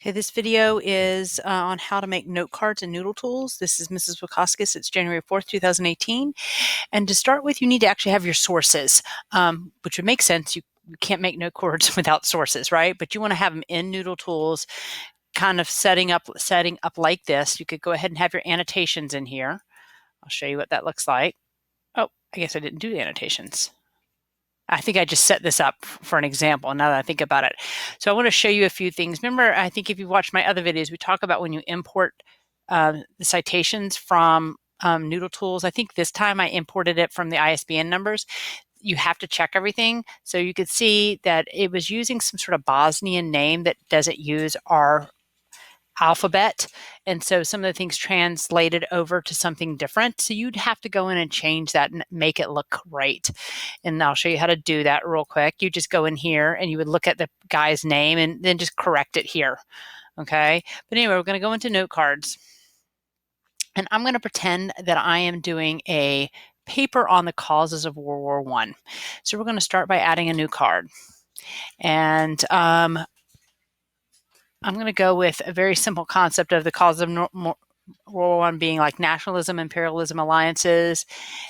Okay, this video is on how to make note cards and Noodletools. This is Mrs. Wakoskis. It's January 4th, 2018. And to start with, you need to actually have your sources, which would make sense. You can't make note cards without sources, right? But you want to have them in Noodletools, kind of setting up like this. You could go ahead and have your annotations in here. I'll show you what that looks like. Oh, I guess I didn't do the annotations. I think I just set this up for an example now that I think about it. So I want to show you a few things. Remember, I think if you watch my other videos, we talk about when you import the citations from Noodletools. I think this time I imported it from the ISBN numbers. You have to check everything. So you could see that it was using some sort of Bosnian name that doesn't use our alphabet. And so some of the things translated over to something different. So you'd have to go in and change that and make it look right. And I'll show you how to do that real quick. You just go in here and you would look at the guy's name and then just correct it here. Okay. But anyway, we're going to go into note cards. And I'm going to pretend that I am doing a paper on the causes of World War I. So we're going to start by adding a new card. And I'm going to go with a very simple concept of the causes of World War I being like nationalism, imperialism, alliances,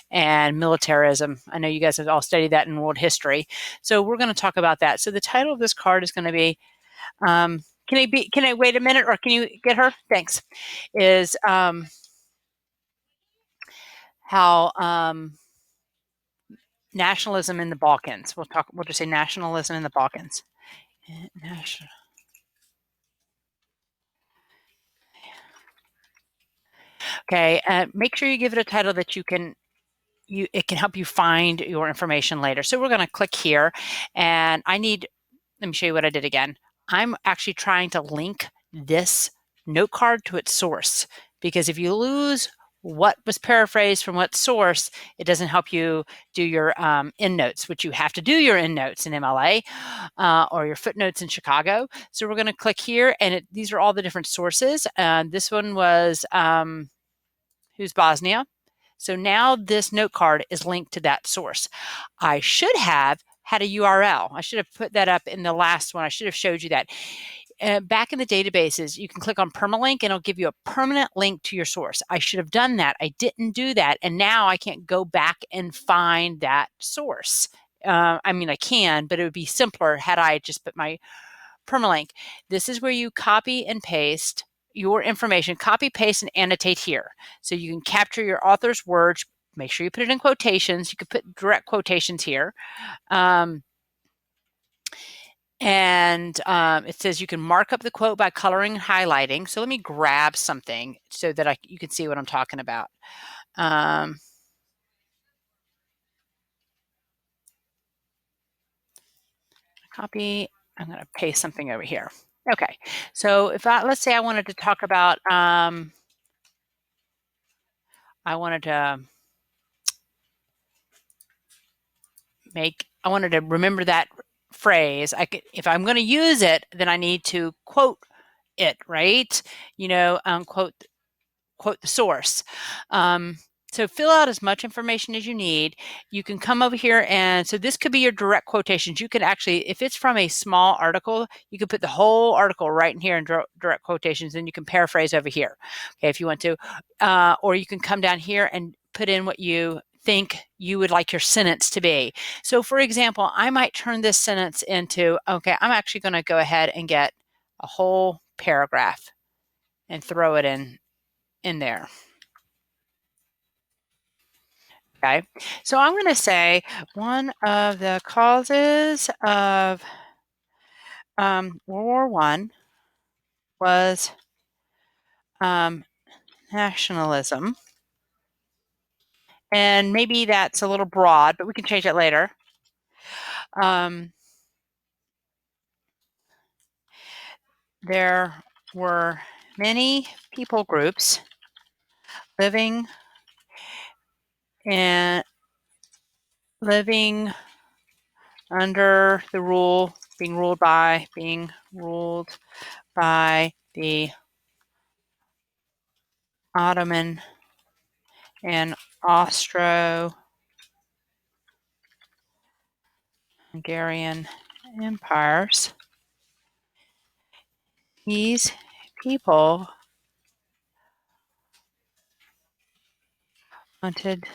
and militarism. I know you guys have all studied that in world history. So we're going to talk about that. So the title of this card is going to be, can I wait a minute or can you get her? Thanks. Is how nationalism in the Balkans. We'll just say nationalism in the Balkans. National. Okay, make sure you give it a title that it can help you find your information later. So we're going to click here and let me show you what I did again. I'm actually trying to link this note card to its source, because if you lose what was paraphrased from what source, it doesn't help you do your endnotes, which you have to do your endnotes in MLA or your footnotes in Chicago. So we're going to click here and these are all the different sources. This one was who's Bosnia. So now this note card is linked to that source. I should have had a URL. I should have put that up in the last one. I should have showed you that. Back in the databases, you can click on permalink and it'll give you a permanent link to your source. I should have done that. I didn't do that. And now I can't go back and find that source. I mean, I can, but it would be simpler had I just put my permalink. This is where you copy and paste your information, copy, paste, and annotate here. So you can capture your author's words. Make sure you put it in quotations. You could put direct quotations here. It says you can mark up the quote by coloring and highlighting. So let me grab something so that you can see what I'm talking about. Copy. I'm going to paste something over here. Okay. So let's say I wanted to talk about, I wanted to remember that phrase. If I'm going to use it, then I need to quote it, right? Quote the source. So fill out as much information as you need. You can come over here so this could be your direct quotations. You could actually, if it's from a small article, you could put the whole article right in here in direct quotations, and you can paraphrase over here, okay, if you want to. Or you can come down here and put in what you think you would like your sentence to be. So for example, I might turn this sentence into, okay, I'm actually going to go ahead and get a whole paragraph and throw it in there. Okay, so I'm going to say one of the causes of World War I was nationalism. And maybe that's a little broad, but we can change that later. There were many people groups living under the being ruled by the Ottoman and Austro-Hungarian empires. These people wanted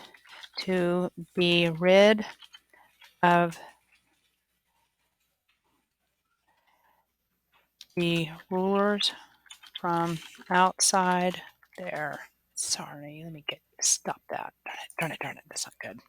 to be rid of the rulers from outside there. Sorry, let me stop that. Darn it, that's not good.